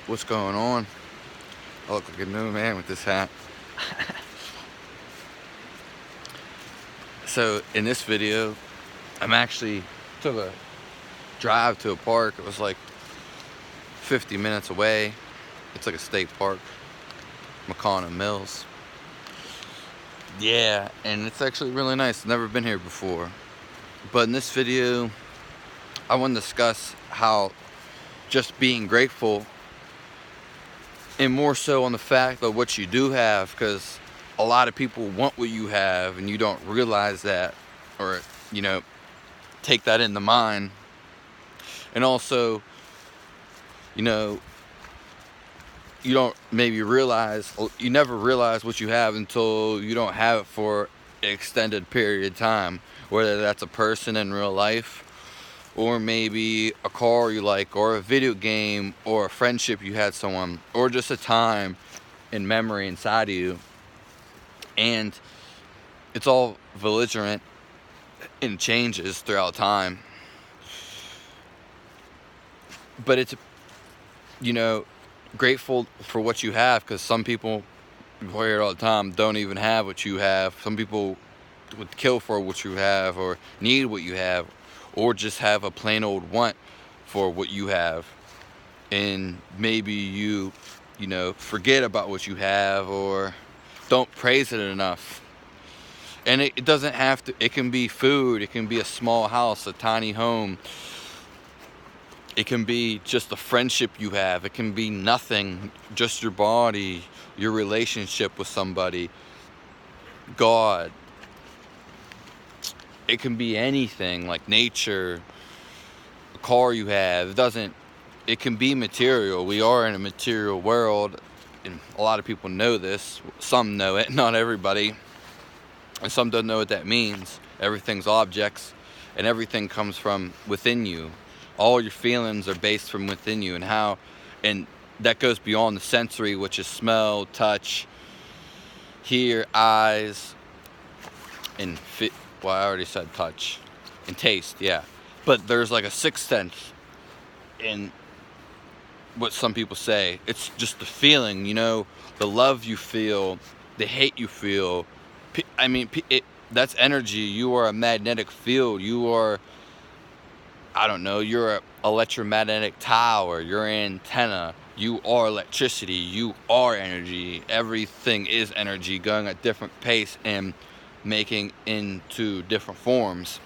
What's going on? I look like a new man with this hat. So in this video, I'm actually took a drive to a park. It was like 50 minutes away. It's like a state park, McConna Mills. Yeah, and it's actually really nice. Never been here before. But in this video, I want to discuss how just being grateful, and more so on the fact of what you do have, because a lot of people want what you have and you don't realize that, or take that into mind. And also, you know you don't maybe realize, you never realize what you have until you don't have it for an extended period of time, whether that's a person in real life, or maybe a car you like, or a video game, or a friendship you had someone, or just a time in memory inside of you. And it's all belligerent and changes throughout time. But it's, grateful for what you have, because some people, you hear it all the time, don't even have what you have. Some people would kill for what you have, or need what you have, or just have a plain old want for what you have. And maybe you forget about what you have, or don't praise it enough. And it doesn't have to, it can be food, it can be a small house, a tiny home. It can be just a friendship you have. It can be nothing, just your body, your relationship with somebody, God. It can be anything, like nature, a car you have. It can be material. We are in a material world, and a lot of people know this. Some know it, not everybody. And some don't know what that means. Everything's objects, and everything comes from within you. All your feelings are based from within you, and that goes beyond the sensory, which is smell, touch, hear, eyes, and fit. Well, I already said touch and taste, yeah. But there's like a sixth sense in what some people say. It's just the feeling, the love you feel, the hate you feel. That's energy. You are a magnetic field. You are, I don't know, you're an electromagnetic tower, you're an antenna, you are electricity, you are energy. Everything is energy going at different pace and making into different forms.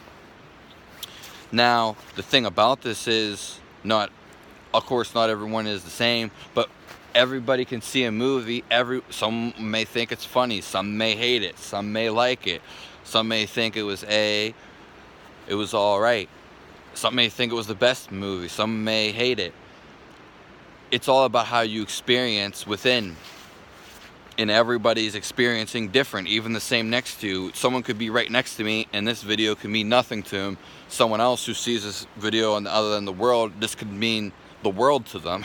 Now, the thing about this is, of course, not everyone is the same, but everybody can see a movie. Some may think it's funny, some may hate it, some may like it, some may think it was all right. Some may think it was the best movie. Some may hate it. It's all about how you experience within. And everybody's experiencing different. Even the same next to you. Someone could be right next to me, and this video could mean nothing to him. Someone else who sees this video on the other end of the world, this could mean the world to them.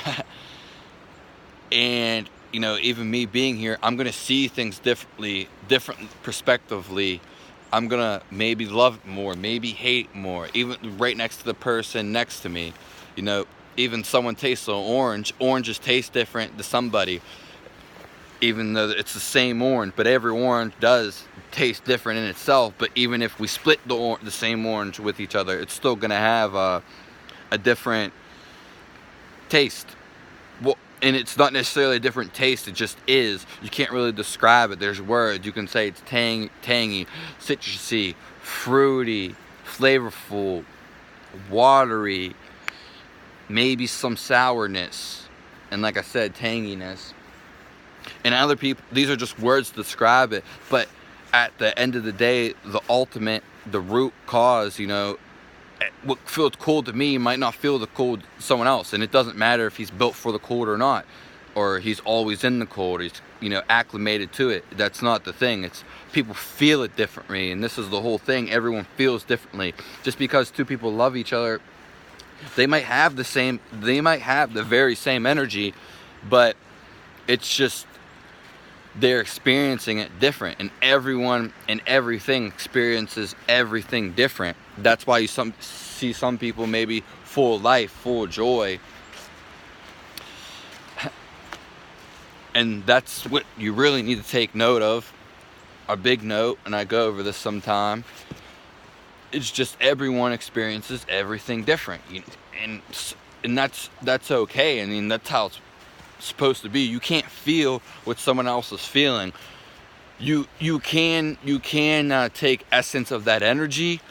And, even me being here, I'm going to see things differently, different perspectively. I'm gonna maybe love it more, maybe hate it more, even right next to the person next to me. Even someone tastes an orange. Oranges taste different to somebody, even though it's the same orange, but every orange does taste different in itself. But even if we split the same orange with each other, it's still gonna have a different taste. Well, and it's not necessarily a different taste, it just is. You can't really describe it. There's words. You can say it's tangy, citrusy, fruity, flavorful, watery, maybe some sourness, and like I said, tanginess. And other people, these are just words to describe it, but at the end of the day, the root cause, what feels cold to me might not feel the cold to someone else. And it doesn't matter if he's built for the cold or not, or he's always in the cold, he's acclimated to it. That's not the thing. It's people feel it differently, and this is the whole thing. Everyone feels differently. Just because two people love each other, they might have the very same energy, but it's just they're experiencing it different, and everyone and everything experiences everything different. That's why you see some people maybe full of life, full of joy, And that's what you really need to take note of. A big note, and I go over this sometime. It's just everyone experiences everything different, and that's okay. I mean, that's how it's supposed to be. You can't feel what someone else is feeling. You can take essence of that energy,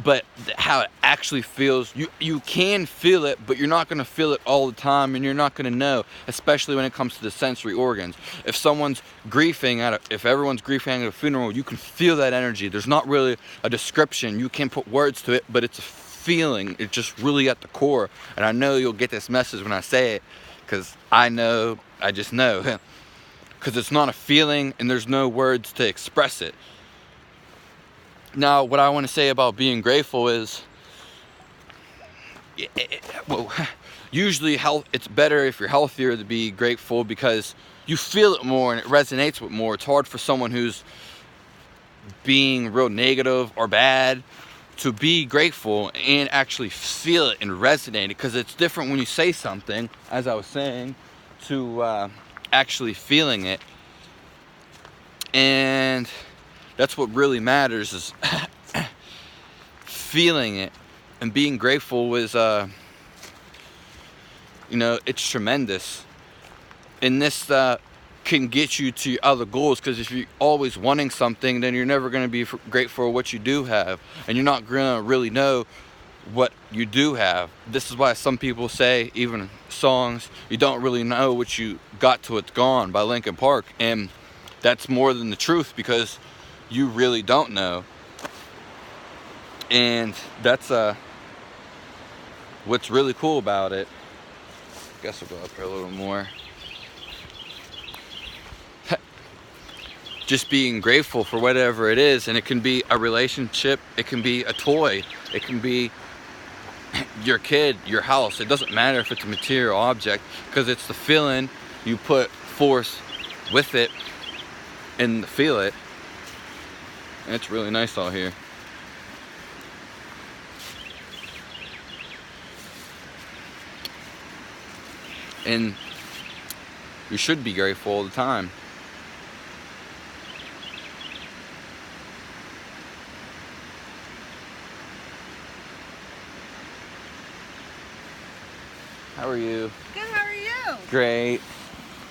but how it actually feels, you can feel it, but you're not going to feel it all the time, and you're not going to know, especially when it comes to the sensory organs. If someone's if everyone's grieving at a funeral, you can feel that energy. There's not really a description. You can't put words to it, but it's a feeling. It's just really at the core. And I know you'll get this message when I say it, because I just know. Because it's not a feeling, and there's no words to express it. Now, what I want to say about being grateful is, usually it's better if you're healthier to be grateful, because you feel it more and it resonates with more. It's hard for someone who's being real negative or bad to be grateful and actually feel it and resonate it, because it's different when you say something, as I was saying, to actually feeling it. And that's what really matters, is feeling it. And being grateful is it's tremendous. And this can get you to other goals, because if you're always wanting something, then you're never going to be grateful for what you do have, and you're not going to really know what you do have. This is why some people say, even songs, you don't really know what you got till it's gone, by Linkin Park. And that's more than the truth, because you really don't know. And that's what's really cool about it. I guess we'll go up here a little more. Just being grateful for whatever it is, and it can be a relationship, it can be a toy, it can be your kid, your house. It doesn't matter if it's a material object, because it's the feeling you put force with it and feel it. And it's really nice out here. And you should be grateful all the time. How are you? Good, how are you? Great.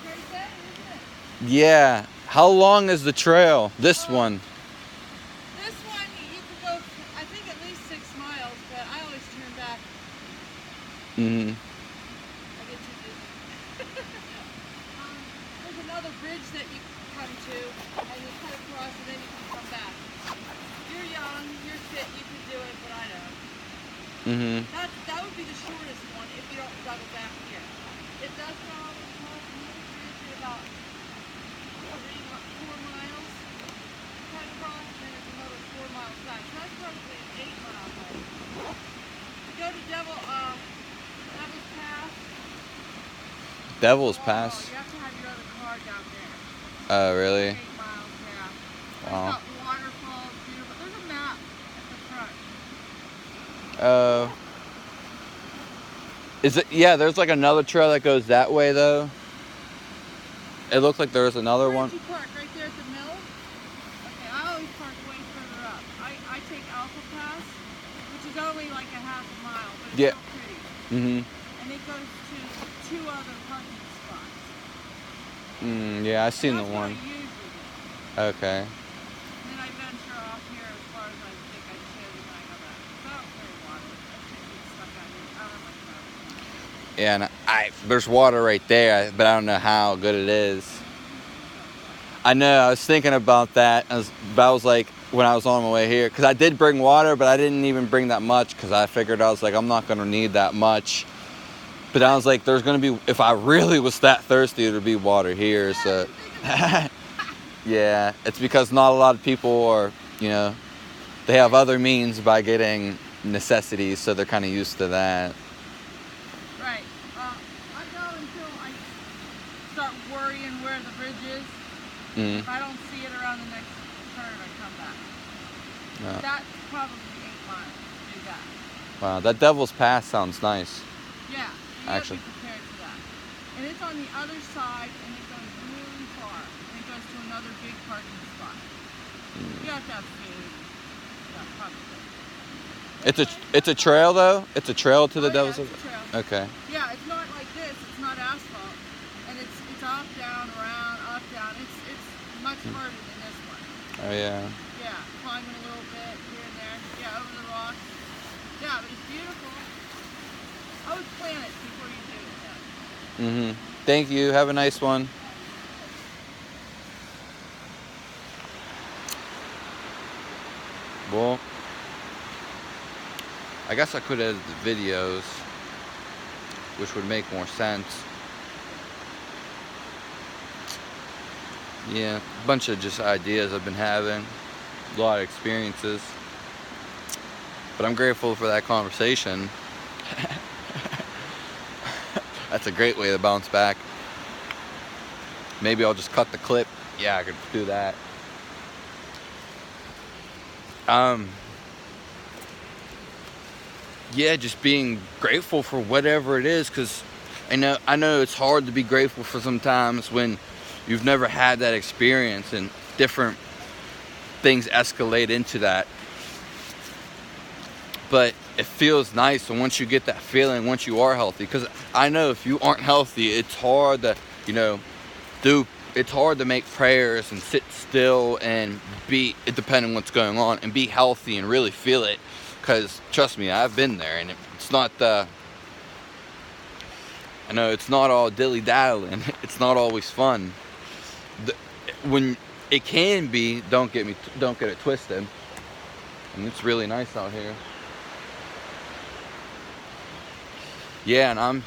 Great day, isn't it? Yeah. How long is the trail? This one? This one, you can go, I think, at least 6 miles, but I always turn back. Mm-hmm. I get too busy. There's another bridge that you can come to, and you cut across, and then you can come back. You're young, you're fit, you can do it, but I don't. Mm-hmm. That would be the shortest one if you don't double back here. It does go across another bridge at about 4 miles. Cut across, and then it's another 4 miles back. So that's probably an 8-mile hike. To go to Devil's Pass. Devil's Oh, Pass? you have to have your other car down there. Oh, really? 8 miles, yeah. There's Wow. got waterfalls, beautiful. There's a map at the front. Is it? Yeah, there's like another trail that goes that way, though. It looks like there's another Where one. did you park? Right there at the mill? Okay, I always park way further up. I take Alpha Pass, which is only like a half a mile, but it's Yeah. so pretty. Mm-hmm. And it goes to 2 other parking spots. Yeah, I've seen the That's what I one. usually do. Okay. And then I venture off here as far as I think I should, and I go back. So I don't carry water. I shouldn't get stuck out here. I don't like that. Yeah, and there's water right there, but I don't know how good it is. I know, I was thinking about that. I was like, when I was on my way here, because I did bring water, but I didn't even bring that much, because I figured, I was like, I'm not going to need that much. But I was like, there's going to be, if I really was that thirsty, there'd be water here. So, yeah, it's because not a lot of people are, they have other means by getting necessities, so they're kind of used to that. Right. I go until I start worrying where the bridge is. Mm. If I don't see it around the next turn, I come back. Yeah. That's probably 8 miles to do that. Wow, that Devil's Pass sounds nice. Yeah, you Actually. have to be prepared for that. And it's on the other side, and it goes really car and it goes to another big parking spot. You have to have food. Yeah, probably. It's a trail though. It's a trail to the Oh, yeah, Devil's. it's a trail. Okay. Yeah, it's not like this. It's not asphalt, and it's up, down, around, up, down. It's much harder than this one. Oh yeah. Yeah, climbing a little bit here and there. Yeah, over the rocks. Yeah, but it's beautiful. I would plan it before you do it. Yeah. Thank you. Have a nice one. Well, I guess I could edit the videos, which would make more sense. Yeah, a bunch of just ideas I've been having, a lot of experiences. But I'm grateful for that conversation. That's a great way to bounce back. Maybe I'll just cut the clip. Yeah, I could do that. Yeah, just being grateful for whatever it is, because I know it's hard to be grateful for sometimes when you've never had that experience and different things escalate into that. But it feels nice, and once you get that feeling, once you are healthy, because I know if you aren't healthy, it's hard to, it's hard to make prayers and sit still and be, depending on what's going on, and be healthy and really feel it. Because trust me, I've been there, and it's not I know it's not all dilly-daddling. It's not always fun. When it can be, don't get it twisted. And it's really nice out here. Yeah, and I'm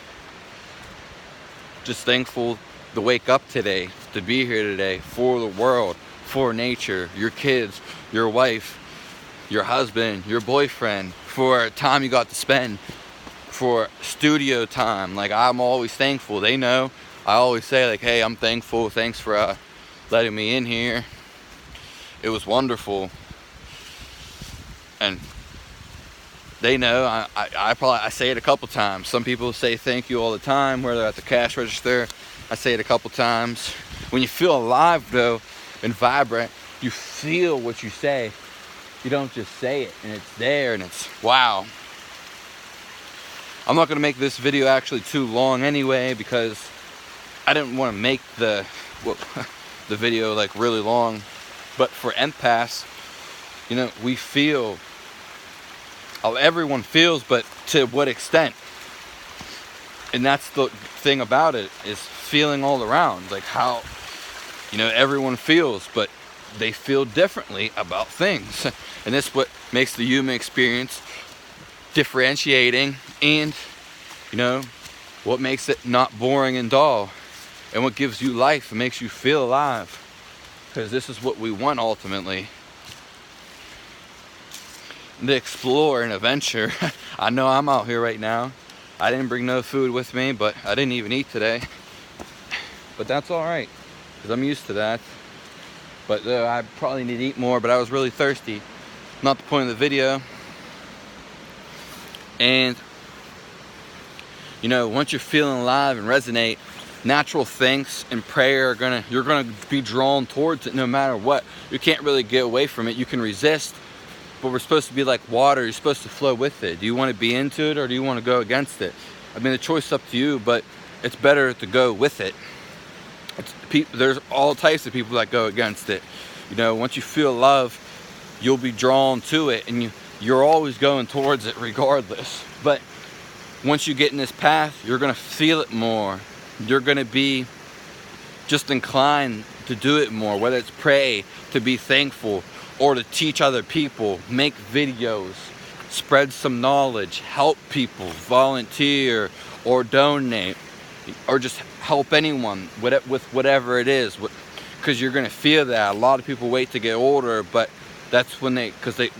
just thankful to wake up today, to be here today, for the world, for nature, your kids, your wife, your husband, your boyfriend, for time you got to spend, for studio time. Like, I'm always thankful. They know. I always say, like, hey, I'm thankful. Thanks for letting me in here. It was wonderful. And they know. I say it a couple times. Some people say thank you all the time, where they're at the cash register. I say it a couple times. When you feel alive, though, and vibrant, you feel what you say. You don't just say it, and it's there, and it's wow. I'm not going to make this video actually too long anyway, because I didn't want to make the video like really long. But for empaths, we feel, everyone feels, but to what extent? And that's the thing about it, is feeling all around, like how everyone feels, but they feel differently about things. And that's what makes the human experience differentiating, and what makes it not boring and dull, and what gives you life and makes you feel alive, because this is what we want ultimately, to explore and adventure. I know I'm out here right now. I didn't bring no food with me, but I didn't even eat today, but that's all right, because I'm used to that. But I probably need to eat more, but I was really thirsty. Not the point of the video. And once you're feeling alive and resonate, natural things and prayer you're gonna be drawn towards it no matter what. You can't really get away from it. You can resist, but we're supposed to be like water. You're supposed to flow with it. Do you want to be into it, or do you want to go against it? I mean, the choice is up to you, but it's better to go with it. There's all types of people that go against it. Once you feel love, you'll be drawn to it, and you're always going towards it regardless. But once you get in this path, you're going to feel it more. You're going to be just inclined to do it more, whether it's pray, to be thankful, or to teach other people, make videos, spread some knowledge, help people, volunteer, or donate, or just help anyone with whatever it is, because you're going to feel that. A lot of people wait to get older, but that's when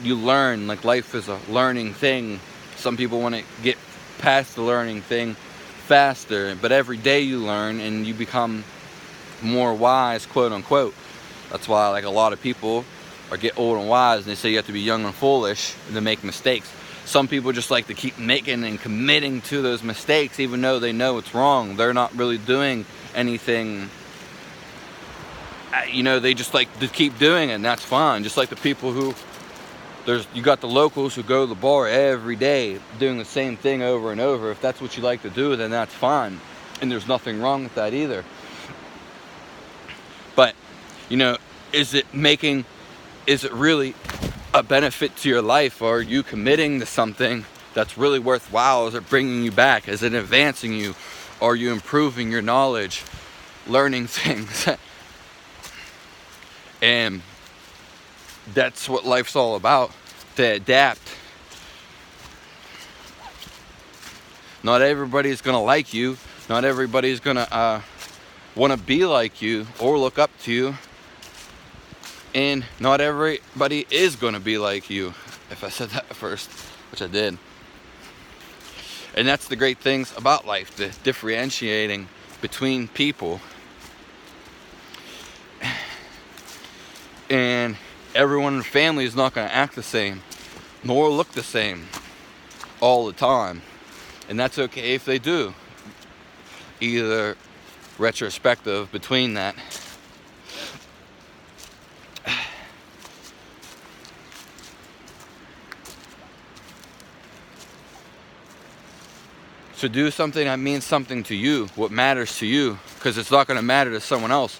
you learn. Like, life is a learning thing. Some people want to get past the learning thing faster, but every day you learn and you become more wise, quote unquote. That's why, like, a lot of people get old and wise, and they say you have to be young and foolish to make mistakes. Some people just like to keep making and committing to those mistakes, even though they know it's wrong. They're not really doing anything you know, they just like to keep doing it, and that's fine. Just like the people who, you got the locals who go to the bar every day doing the same thing over and over. If that's what you like to do, then that's fine, and there's nothing wrong with that either. But, you know, is it really a benefit to your life? Are you committing to something that's really worthwhile? Is it bringing you back? Is it advancing you? Are you improving your knowledge, learning things? And that's what life's all about, to adapt. Not everybody's gonna like you. Not everybody's gonna want to be like you or look up to you. And not everybody is gonna be like you. If I said that first, which I did. And that's the great things about life, the differentiating between people. And everyone in the family is not going to act the same, nor look the same all the time. And that's okay if they do. Either retrospective between that. So do something that means something to you, what matters to you, because it's not going to matter to someone else.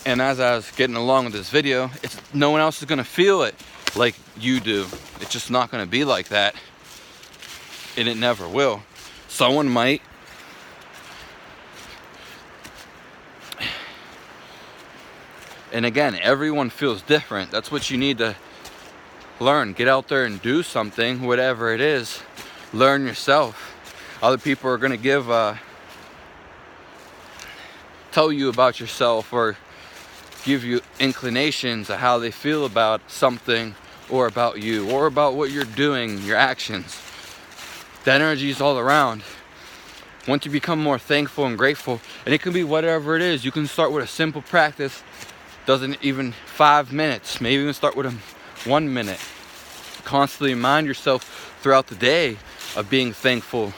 And as I was getting along with this video, no one else is going to feel it like you do. It's just not going to be like that. And it never will. Someone might. And again, everyone feels different. That's what you need to learn. Get out there and do something, whatever it is. Learn yourself. Other people are going to tell you about yourself, or give you inclinations of how they feel about something, or about you, or about what you're doing, your actions. The energy is all around. Once you become more thankful and grateful, and it can be whatever it is, you can start with a simple practice. Doesn't even 5 minutes. Maybe even start with 1 minute. Constantly remind yourself throughout the day of being thankful.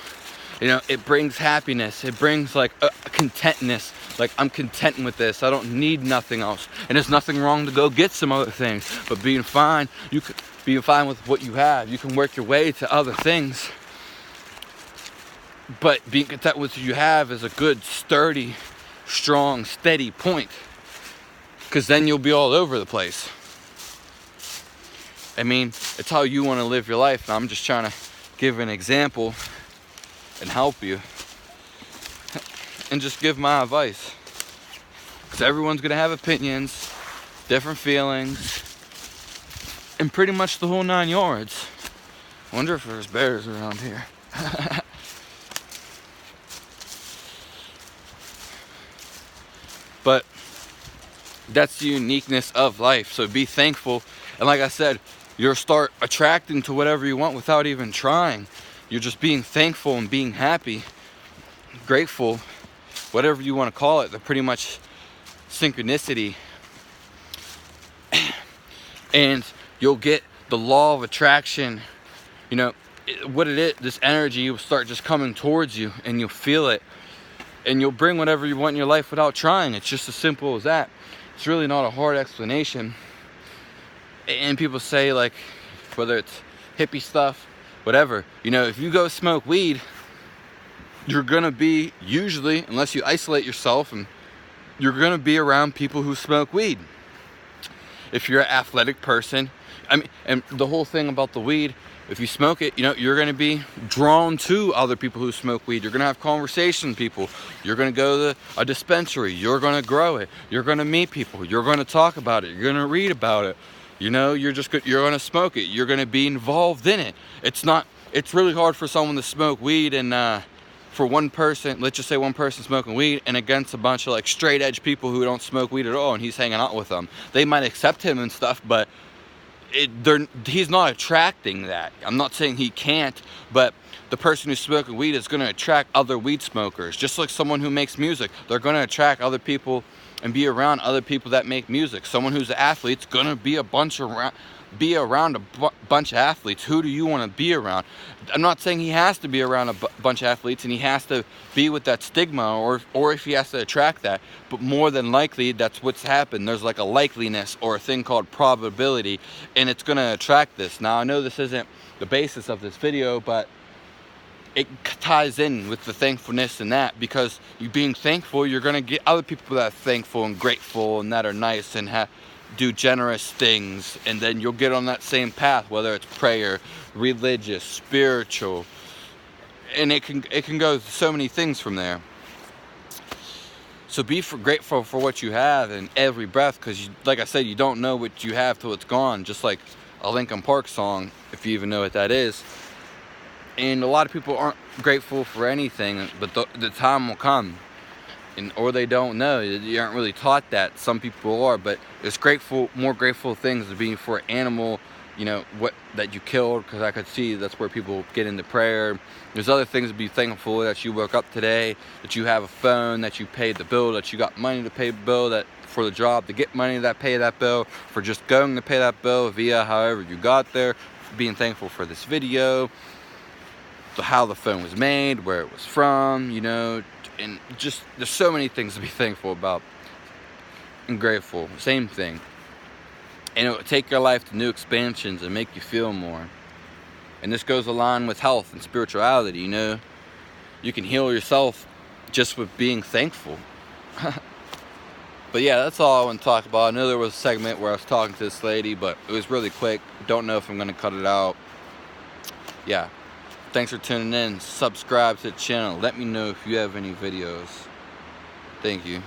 You know, it brings happiness. It brings like a contentness. Like, I'm content with this. I don't need nothing else. And there's nothing wrong to go get some other things. But being fine with what you have. You can work your way to other things. But being content with what you have is a good, sturdy, strong, steady point. Because then you'll be all over the place. I mean, it's how you want to live your life. And I'm just trying to give an example and help you. And just give my advice. Because everyone's going to have opinions, different feelings, and pretty much the whole 9 yards. I wonder if there's bears around here. But that's the uniqueness of life. So be thankful. And like I said, you'll start attracting to whatever you want without even trying. You're just being thankful and being happy, grateful, whatever you want to call it. They're pretty much synchronicity. And you'll get the law of attraction. You know, what it is, this energy will start just coming towards you, and you'll feel it. And you'll bring whatever you want in your life without trying. It's just as simple as that. It's really not a hard explanation. And people say, like, whether it's hippie stuff, whatever, you know, if you go smoke weed, you're gonna be, usually, unless you isolate yourself, and you're gonna be around people who smoke weed. If you're an athletic person, I mean, and the whole thing about the weed, if you smoke it, you know, you're gonna be drawn to other people who smoke weed. You're gonna have conversations with people. You're gonna go to a dispensary. You're gonna grow it. You're gonna meet people. You're gonna talk about it. You're gonna read about it. You know, you're gonna smoke it. You're gonna be involved in it. It's really hard for someone to smoke weed and for one person, let's just say one person smoking weed, and against a bunch of like straight edge people who don't smoke weed at all, and he's hanging out with them. They might accept him and stuff, but he's not attracting that. I'm not saying he can't, but the person who's smoking weed is going to attract other weed smokers. Just like someone who makes music, they're going to attract other people and be around other people that make music. Someone who's an athlete's going to be a bunch around be around a bunch of athletes. Who do you want to be around? I'm not saying he has to be around a bunch of athletes and he has to be with that stigma, or if he has to attract that, but more than likely that's what's happened. There's like a likeliness or a thing called probability, and it's going to attract this. Now I know this isn't the basis of this video, but it ties in with the thankfulness and that, because you being thankful, you're going to get other people that are thankful and grateful and that are nice and do generous things, and then you'll get on that same path, whether it's prayer, religious, spiritual, and it can go so many things from there. So be grateful for what you have in every breath, because like I said, you don't know what you have till it's gone, just like a Linkin Park song, if you even know what that is. And a lot of people aren't grateful for anything, but the time will come, or they don't know. You aren't really taught that. Some people are, but it's more grateful things to being for an animal, you know, that you killed, because I could see that's where people get into prayer. There's other things to be thankful that you woke up today, that you have a phone, that you paid the bill, that you got money to pay the bill, that for the job to get money that pay that bill, for just going to pay that bill via however you got there, being thankful for this video, how the phone was made, where it was from, you know, and just there's so many things to be thankful about and grateful. Same thing. And it will take your life to new expansions and make you feel more. And this goes along with health and spirituality, you know. You can heal yourself just with being thankful. But yeah, that's all I want to talk about. I know there was a segment where I was talking to this lady, but it was really quick. Don't know if I'm going to cut it out. Yeah. Thanks for tuning in. Subscribe to the channel. Let me know if you have any videos. Thank you.